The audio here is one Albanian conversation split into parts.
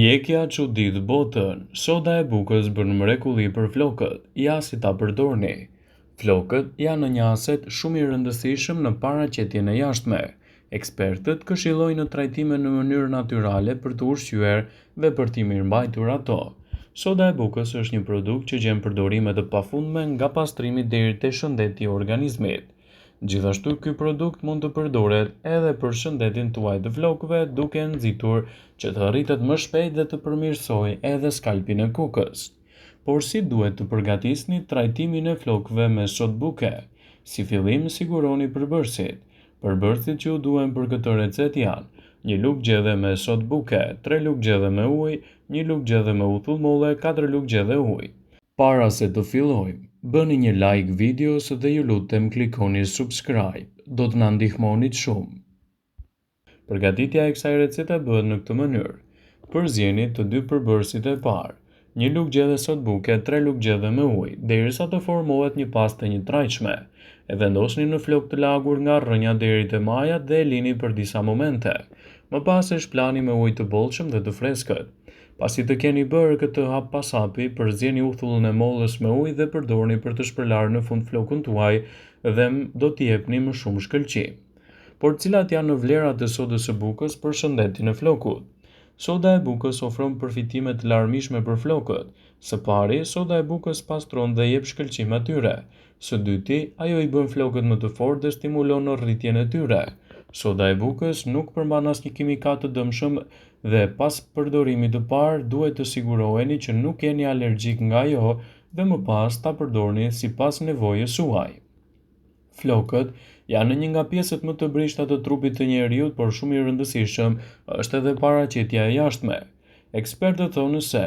Mjekja çudit botën, soda e bukës bën mrekulli për flokët, ja si ta përdorni. Flokët janë një aset shumë i rëndësishëm në paraqitjen e jashtme. Ekspertët këshillojnë trajtime në mënyrë natyrale për të ushqyer dhe për t'i mirëmbajtur ato. Soda e bukës është një produkt që gjen përdorime të pafundme nga pastrimi deri te shëndeti i organizmit. Gjithashtu ky produkt mund të përdoret edhe për shëndetin tuaj të flokëve, duke nxitur që të rritet më shpejt dhe të përmirësojë edhe skalpin e kokës. Por si duhet të përgatisni trajtimin e flokëve me sodë buke? Si fillim siguroni përbërësit. Përbërësit që ju duhen për këtë recet janë: 1 lugë gjelle me sodë buke, 3 lugë gjelle me ujë, 1 lugë gjelle me uthull molle, 4 lugë gjelle ujë. Para se të fillojmë, bëni një like videos dhe ju lutem klikoni subscribe, do të na ndihmonit shumë. Përgatitja e kësaj recete bëhet në këtë mënyrë. Përzjeni të dy përbërësit e parë, 1 lugë gjelle sodë buke, 3 lugë gjelle me ujë, derisa të formohet një pastë një trajshme. E vendosni në flokë të lagur nga rrënja deri te majat dhe e lini për disa momente. Më pas e shplani me ujë të bollshëm dhe të freskët. Pasi të keni bërë këtë hap pas hapi, përzjeni uthullin e mollës me ujë dhe përdorni për të shpërlarë në fund flokun tuaj dhe do t'i jepni më shumë shkëlqim. Por cilat janë vlerat e sodës së bukës për shëndetin e flokut? Soda e bukës ofron përfitime të larmishme për flokët. Së pari, soda e bukës pastron dhe jep shkëlqim atyre. Së dyti, ajo i bën flokët më të fortë dhe stimulon rritjen e tyre. Soda e bukës nuk përmban asnjë kimikat të dëmshëm dhe pas përdorimit të parë duhet të siguroheni që nuk jeni alergjik nga ajo dhe më pas ta përdorni sipas nevojës suaj. Flokët janë një nga pjesët më të brishta të trupit të njeriut, por shumë i rëndësishëm është edhe paraqitja e jashtme. Ekspertët thonë se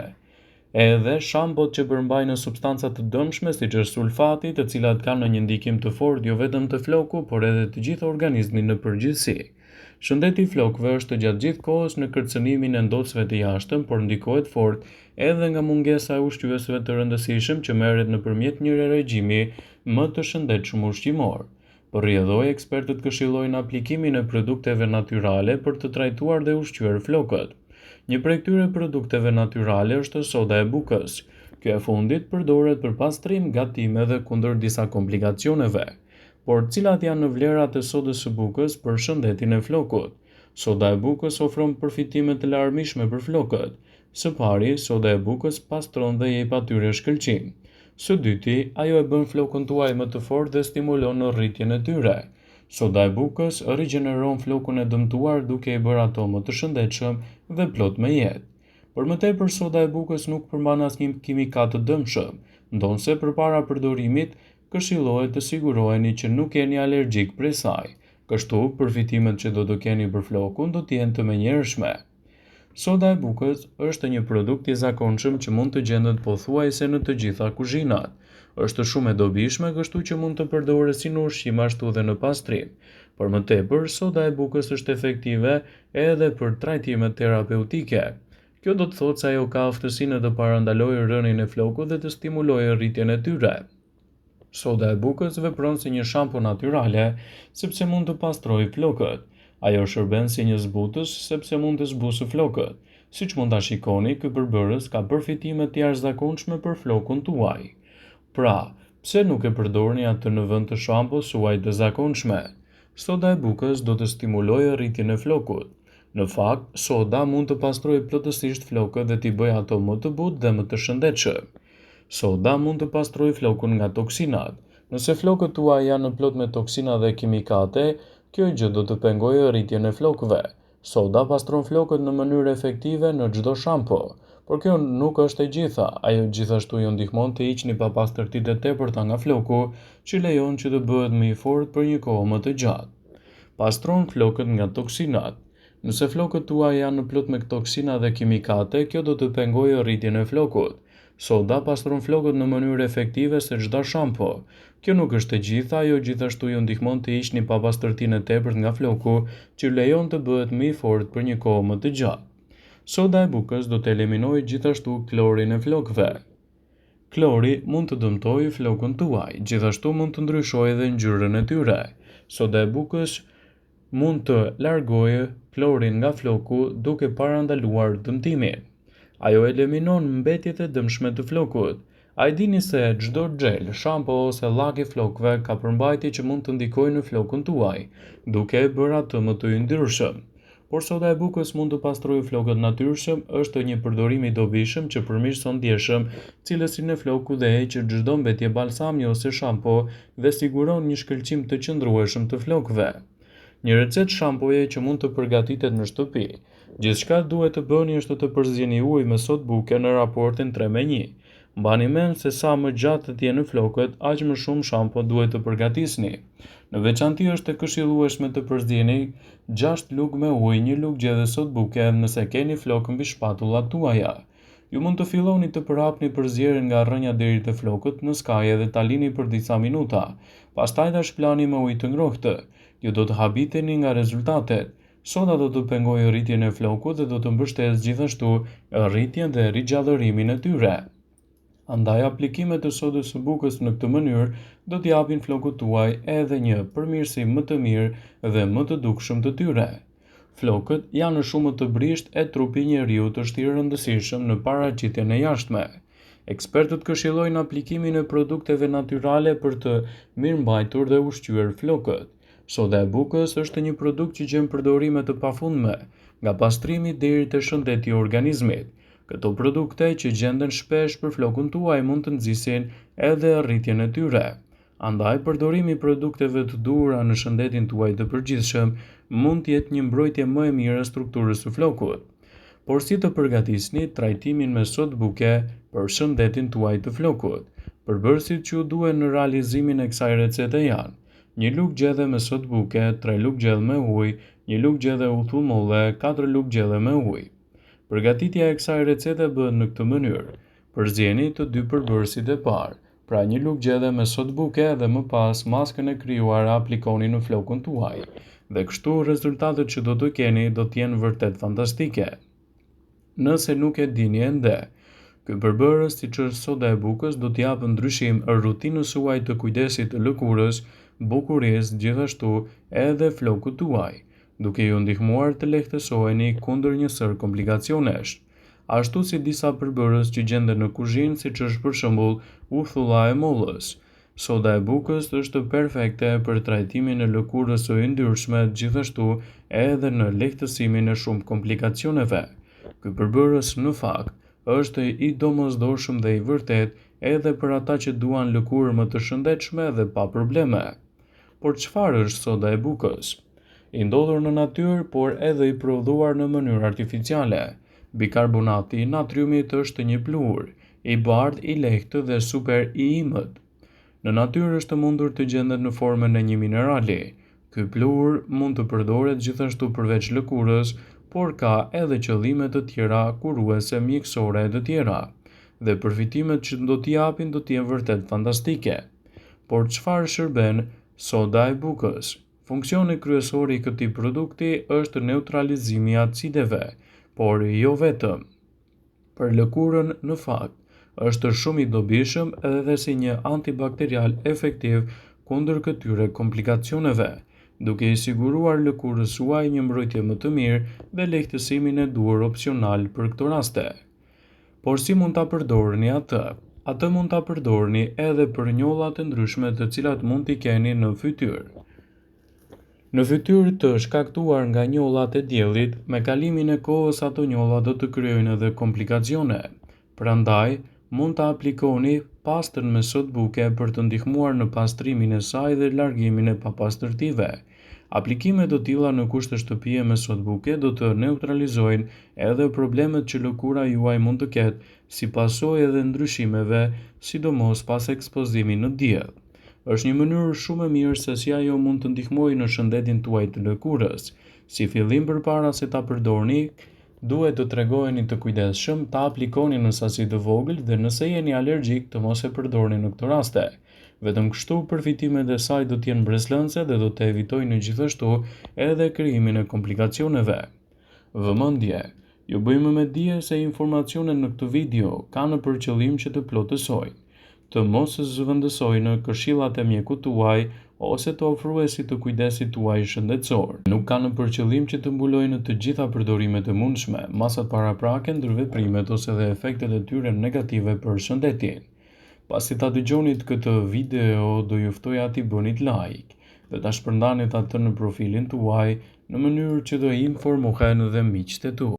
edhe shampot që përmbajnë substanca të dëmshme siç është sulfati, të cilat kanë një ndikim të fortë jo vetëm te floku, por edhe të gjithë organizmin në përgjithësi. Shëndeti i flokëve është gjatë gjithë kohës në kërcënimin e ndotsëve të jashtëm, por ndikohet fort edhe nga mungesa e ushqyesve të rëndësishëm që merret nëpërmjet një regjimi më të shëndetshëm ushqimor. Për rrjedhoj, ekspertët këshillojnë aplikimin e produkteve natyrale për të trajtuar dhe ushqyer flokët. Një prej këtyre produkteve natyrale është soda e bukës. Kjo e fundit përdoret për pastrim, gatime dhe kundër disa komplikacioneve. Por cilat janë vlerat e sodës së bukës për shëndetin e flokut? Soda e bukës ofron përfitime të larmishme për flokët. Së pari, soda e bukës pastron dhe jep atyre shkëlqim. Së dyti, ajo e bën flokën tuaj më të fortë dhe stimulon rritjen e tyre. Soda e bukës rigjeneron flokun e dëmtuar duke i bërë ato më të shëndetshëm dhe plot me jetë. Por më tepër, soda e bukës nuk përmban asnjë kimikat të dëmshëm, ndonse përpara përdorimit këshillohet të siguroheni që nuk jeni alergjik prej saj. Kështu, përfitimet që do të keni për flokun do të jenë të menjëhershme. Soda e bukës është një produkt i zakonshëm që mund të gjendet pothuajse në të gjitha kuzhinat. Është shumë e dobishme, kështu që mund të përdoret si në ushqim ashtu edhe në pastrim. Por më tepër, soda e bukës është efektive edhe për trajtime terapeutike. Kjo do të thotë se ajo ka aftësinë të parandalojë rënien e flokut dhe të stimulojë rritjen e tyre. Soda e bukës vepron si një shampo natyrale, sepse mund të pastrojë flokët. Ajo shërben si një zbutës, sepse mund të zbusë flokët. Siç mund ta shikoni, ky përbërës ka përfitime të jashtëzakonshme për flokun tuaj. Pra, pse nuk e përdorni atë në vend të shampos suaj të zakonshme? Soda e bukës do të stimulojë rritjen e flokut. Në fakt, soda mund të pastrojë plotësisht flokët dhe t'i bëjë ato më të butë dhe më të shëndetshëm. Soda mund të pastrojë flokun nga toksinat. Nëse flokët tuaj janë plot me toksina dhe kimikate, kjo gjë do të pengojë rritjen e flokëve. Soda pastron flokët në mënyrë efektive në çdo shampo, por kjo nuk është e gjitha. Ajo gjithashtu ju ndihmon të hiqni papastërtitë e tepërta nga floku, që lejon që të bëhet më i fortë për një kohë më të gjatë. Pastron flokët nga toksinat. Nëse flokët tuaj janë plot me toksina dhe kimikate, kjo do të pengojë rritjen e flokut. Soda pastron flokët në mënyrë efektive se çdo shampo. Kjo nuk është e gjitha, ajo gjithashtu ju ndihmon të hiqni papastërtinë e tepërt nga floku, që lejon të bëhet më i fortë për një kohë më të gjatë. Soda e bukës do të eliminojë gjithashtu klorin e flokëve. Klori mund të dëmtojë flokun tuaj, gjithashtu mund të ndryshojë edhe ngjyrën e tyre. Soda e bukës mund të largojë klorin nga floku duke parandaluar dëmtimin. Ajo eliminon mbetjet e dëmshme të flokut. A i dini se çdo xhel, shampo ose llak i flokëve ka përmbajtje që mund të ndikojnë në flokun tuaj, duke e bërë atë më të yndyrshëm. Por soda e bukës mund të pastrojë flokët natyrshëm, është një përdorim i dobishëm që përmirëson ndjeshëm cilësinë e flokut dhe heq çdo mbetje balsami ose shampo dhe siguron një shkëlqim të qëndrueshëm të flokëve. Një recetë shampoje që mund të përgatitet në shtëpi. Gjithçka duhet të bëni është të përzieni ujë me sodë buke në raportin 3:1. Mbani mend se sa më gjatë të jenë flokët, aq më shumë shampo duhet të përgatisni. Në veçanti është e këshillueshme të përzieni 6 lugë me ujë, 1 lugë gjedhë sodë buke nëse keni flokë mbi shpatullat tuaja. Ju mund të filloni të përhapni përzierjen nga rrënja deri te flokët në skaje dhe ta lini për disa minuta. Pastaj ta shplani me ujë të ngrohtë. Ju do të habiteni nga rezultatet. Soda do të pengojë rritjen e flokut dhe do të mbështesë gjithashtu rritjen dhe rigjallërimin e tyre. Andaj aplikimet e sodës së bukës në këtë mënyrë do t'i japin flokut tuaj edhe një përmirësim më të mirë dhe më të dukshëm të tyre. Flokët janë në shumë të brisht e trupi njeriu të shtirë rëndësishëm në paraqitjen e jashtme. Ekspertët këshillojnë aplikimin e produkteve natyrale për të mirëmbajtur dhe ushqyer flokët. Soda e bukës është një produkt që gjen përdorime të pafundme, nga pastrimi deri te shëndeti i organizmit. Këto produkte që gjenden shpesh për flokun tuaj mund të nxisin edhe rritjen e tyre. Andaj përdorimi i produkteve të duhura në shëndetin tuaj të përgjithshëm mund të jetë një mbrojtje më e mirë e strukturës së flokut. Por si të përgatisni trajtimin me sodë buke për shëndetin tuaj të flokut? Përbërësit që ju duhen në realizimin e kësaj recete janë: 1 lugë gjelle me sodë buke, 3 lugë gjelle me ujë, 1 lugë gjelle uthull-molle, 4 lugë gjelle me ujë. Përgatitja e kësaj recete bëhet në këtë mënyrë. Përzieni të dy përbërësit e parë, pra 1 lugë gjelle me sodë buke dhe më pas maskën e krijuar aplikoni në flokun tuaj. Dhe kështu rezultatet që do të keni do të jenë vërtet fantastike. Nëse nuk e dini ende, ky përbërës siç është soda e bukës do t'i japë ndryshim rutinës suaj të kujdesit të lëkurës, bukurisë, gjithashtu edhe flokut tuaj, duke ju ndihmuar të lehtësoheni kundër një sër komplikacionesh. Ashtu si disa përbërës që gjenden në kuzhinë, siç është për shembull uthulla e mollës. Soda e bukës është perfekte për trajtimin e lëkurës së yndyrshme, gjithashtu edhe në lehtësimin e shumë komplikacioneve. Ky përbërës në fakt është i domosdoshëm dhe i vërtet edhe për ata që duan lëkurë më të shëndetshme dhe pa probleme. Por çfarë është soda e bukës? I ndodhur në natyrë, por edhe i prodhuar në mënyrë artificiale. Bikarbonati i natriumit është një pluhur, i bardhë, i lehtë dhe super i imët. Në natyrë është mundur të gjendet në formën e një minerali. Ky pluhur mund të përdoret gjithashtu përveç lëkurës, por ka edhe qëllime të tjera kuruese mjekësore të tjera, dhe përfitimet që do t'i japin do t'jenë vërtet fantastike. Por çfarë shërben soda e bukës? Funksioni kryesor i këtij produkti është neutralizimi i acideve, por jo vetëm. Për lëkurën, në fakt, është shumë i dobishëm edhe si një antibakterial efektiv kundër këtyre komplikacioneve, duke i siguruar lëkurës suaj një mbrojtje më të mirë dhe lehtësimin e duhur opsional për këto raste. Por si mund ta përdorni atë? Atë mund ta përdorni edhe për njollat e ndryshme të cilat mund t'i keni në fytyrë. Në fytyrë të shkaktuar nga njollat e diellit, me kalimin e kohës ato njolla do të krijojnë edhe komplikacione. Prandaj, mund ta aplikoni pastën me sodë buke për të ndihmuar në pastrimin e saj dhe largimin e papastërtive. Aplikimet të tilla në kushte shtëpie me sodë buke do të neutralizojnë edhe problemet që lëkura juaj mund të ketë si pasojë edhe ndryshimeve, sidomos pas ekspozimit në diell. Është një mënyrë shumë e mirë se si ajo mund të ndihmojë në shëndetin tuaj të lëkurës. Si fillim përpara se ta përdorni, duhet të tregojeni të kujdesshëm, ta aplikoni në sasi të vogël dhe nëse jeni alergjik të mos e përdorni në këto raste. Vetëm kështu përfitimet e saj do të jenë breslënse dhe do të evitojnë gjithashtu edhe krijimin e komplikacioneve. Vëmendje, ju bëjmë me dije se informacionet në këtë video kanë për qëllim që të plotësojnë, të mos zëvendësojnë këshillat e mjekut tuaj ose të ofruesit të kujdesit tuaj shëndetësor. Nuk kanë për qëllim që të mbulojnë në të gjitha përdorimet e mundshme, masat paraprake, ndërveprimet ose dhe efektet e tyre negative për shëndetin. Pasi ta dëgjonit këtë video, do ju ftoja t'i bënit like dhe ta shpërndanit atë në profilin tuaj në mënyrë që të informohen dhe miqtë e tu.